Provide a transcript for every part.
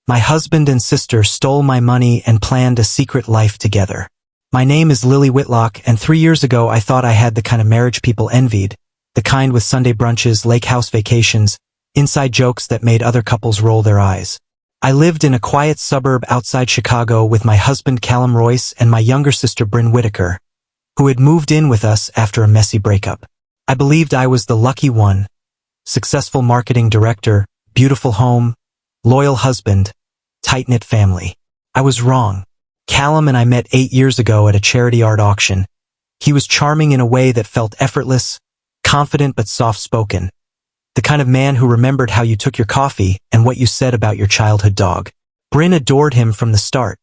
My husband and sister stole my money and planned a secret life together. My name is Lily Whitlock, and 3 years ago I thought I had the kind of marriage people envied, the kind with Sunday brunches, lake house vacations, inside jokes that made other couples roll their eyes. I lived in a quiet suburb outside Chicago with my husband Callum Royce and my younger sister Bryn Whitaker, who had moved in with us after a messy breakup. I believed I was the lucky one. Successful marketing director, beautiful home, loyal husband, tight-knit family. I was wrong. Callum and I met 8 years ago at a charity art auction. He was charming in a way that felt effortless, confident but soft-spoken. The kind of man who remembered how you took your coffee and what you said about your childhood dog. Bryn adored him from the start.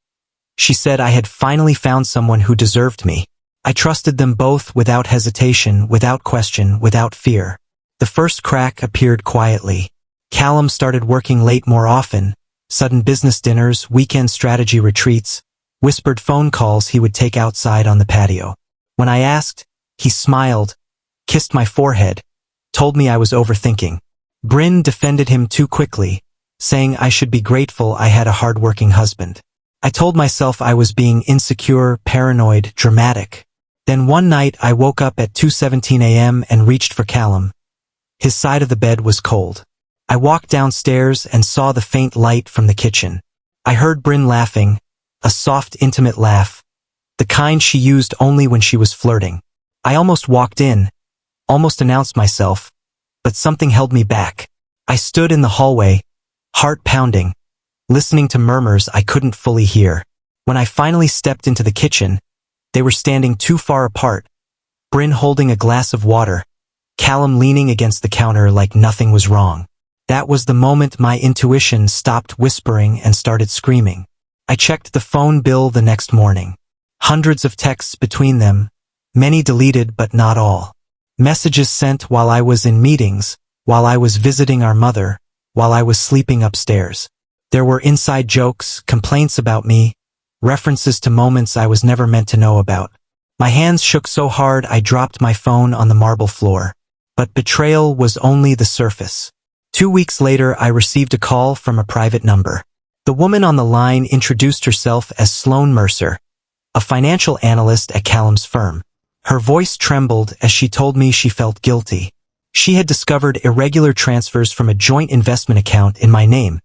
She said I had finally found someone who deserved me. I trusted them both without hesitation, without question, without fear. The first crack appeared quietly. Callum started working late more often, sudden business dinners, weekend strategy retreats, whispered phone calls he would take outside on the patio. When I asked, he smiled, kissed my forehead, told me I was overthinking. Bryn defended him too quickly, saying I should be grateful I had a hard-working husband. I told myself I was being insecure, paranoid, dramatic. Then one night I woke up at 2:17 a.m. and reached for Callum. His side of the bed was cold. I walked downstairs and saw the faint light from the kitchen. I heard Bryn laughing, a soft, intimate laugh, the kind she used only when she was flirting. I almost walked in, almost announced myself, but something held me back. I stood in the hallway, heart pounding, listening to murmurs I couldn't fully hear. When I finally stepped into the kitchen, they were standing too far apart, Bryn holding a glass of water, Callum leaning against the counter like nothing was wrong. That was the moment my intuition stopped whispering and started screaming. I checked the phone bill the next morning. Hundreds of texts between them, many deleted but not all. Messages sent while I was in meetings, while I was visiting our mother, while I was sleeping upstairs. There were inside jokes, complaints about me, references to moments I was never meant to know about. My hands shook so hard I dropped my phone on the marble floor. But betrayal was only the surface. 2 weeks later, I received a call from a private number. The woman on the line introduced herself as Sloan Mercer, a financial analyst at Callum's firm. Her voice trembled as she told me she felt guilty. She had discovered irregular transfers from a joint investment account in my name,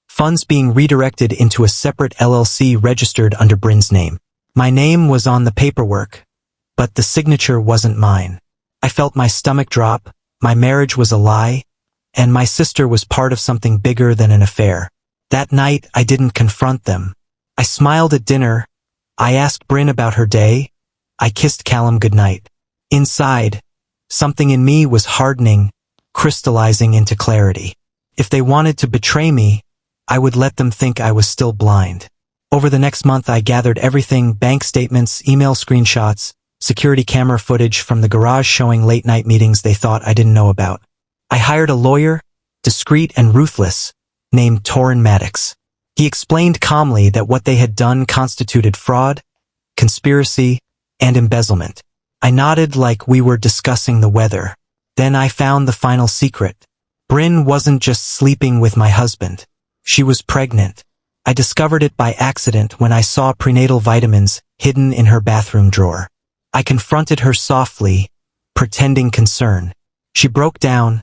funds being redirected into a separate LLC registered under Bryn's name. My name was on the paperwork, but the signature wasn't mine. I felt my stomach drop, my marriage was a lie, and my sister was part of something bigger than an affair. That night, I didn't confront them. I smiled at dinner. I asked Bryn about her day. I kissed Callum goodnight. Inside, something in me was hardening, crystallizing into clarity. If they wanted to betray me, I would let them think I was still blind. Over the next month, I gathered everything: bank statements, email screenshots, security camera footage from the garage showing late-night meetings they thought I didn't know about. I hired a lawyer, discreet and ruthless, named Torrin Maddox. He explained calmly that what they had done constituted fraud, conspiracy, and embezzlement. I nodded like we were discussing the weather. Then I found the final secret. Bryn wasn't just sleeping with my husband. She was pregnant. I discovered it by accident when I saw prenatal vitamins hidden in her bathroom drawer. I confronted her softly, pretending concern. She broke down,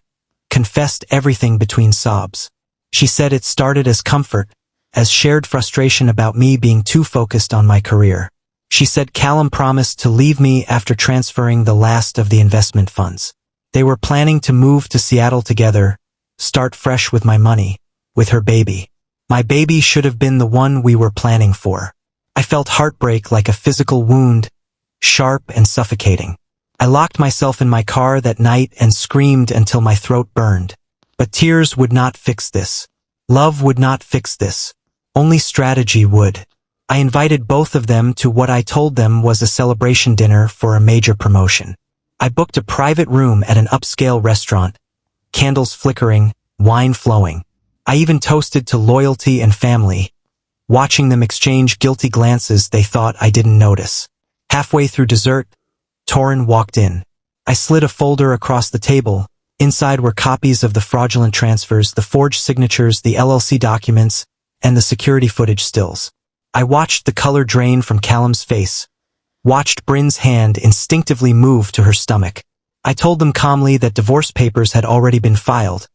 confessed everything between sobs. She said it started as comfort, as shared frustration about me being too focused on my career. She said Callum promised to leave me after transferring the last of the investment funds. They were planning to move to Seattle together, start fresh with my money, with her baby. My baby should have been the one we were planning for. I felt heartbreak like a physical wound, sharp and suffocating. I locked myself in my car that night and screamed until my throat burned. But tears would not fix this. Love would not fix this. Only strategy would. I invited both of them to what I told them was a celebration dinner for a major promotion. I booked a private room at an upscale restaurant, candles flickering, wine flowing. I even toasted to loyalty and family, watching them exchange guilty glances they thought I didn't notice. Halfway through dessert, Torrin walked in. I slid a folder across the table. Inside were copies of the fraudulent transfers, the forged signatures, the LLC documents, and the security footage stills. I watched the color drain from Callum's face, watched Bryn's hand instinctively move to her stomach. I told them calmly that divorce papers had already been filed,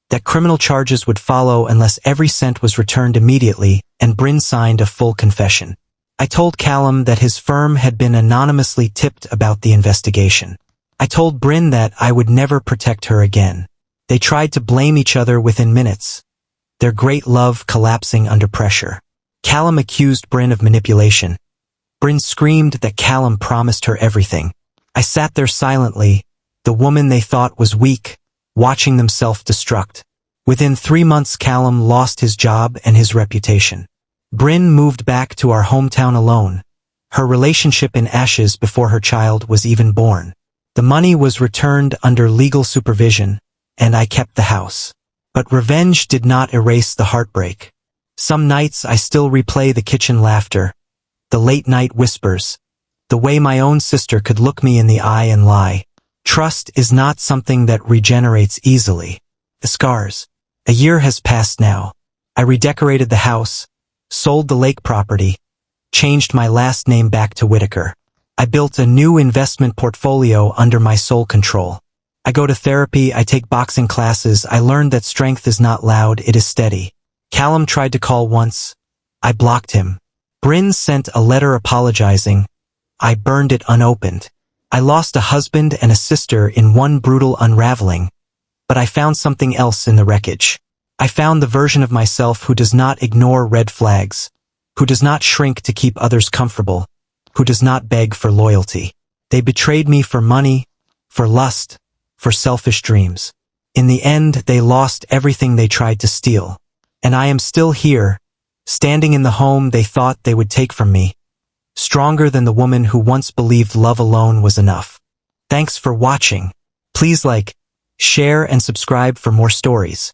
that criminal charges would follow unless every cent was returned immediately, and Bryn signed a full confession. I told Callum that his firm had been anonymously tipped about the investigation. I told Bryn that I would never protect her again. They tried to blame each other within minutes, their great love collapsing under pressure. Callum accused Bryn of manipulation. Bryn screamed that Callum promised her everything. I sat there silently, the woman they thought was weak, watching them self-destruct. Within 3 months, Callum lost his job and his reputation. Bryn moved back to our hometown alone, her relationship in ashes before her child was even born. The money was returned under legal supervision, and I kept the house. But revenge did not erase the heartbreak. Some nights I still replay the kitchen laughter, the late-night whispers, the way my own sister could look me in the eye and lie. Trust is not something that regenerates easily. The scars. A year has passed now. I redecorated the house, sold the lake property, changed my last name back to Whitaker. I built a new investment portfolio under my sole control. I go to therapy, I take boxing classes, I learned that strength is not loud, it is steady. Callum tried to call once. I blocked him. Bryn sent a letter apologizing. I burned it unopened. I lost a husband and a sister in one brutal unraveling, but I found something else in the wreckage. I found the version of myself who does not ignore red flags, who does not shrink to keep others comfortable, who does not beg for loyalty. They betrayed me for money, for lust, for selfish dreams. In the end, they lost everything they tried to steal. And I am still here, standing in the home they thought they would take from me, stronger than the woman who once believed love alone was enough. Thanks for watching. Please like, share, and subscribe for more stories.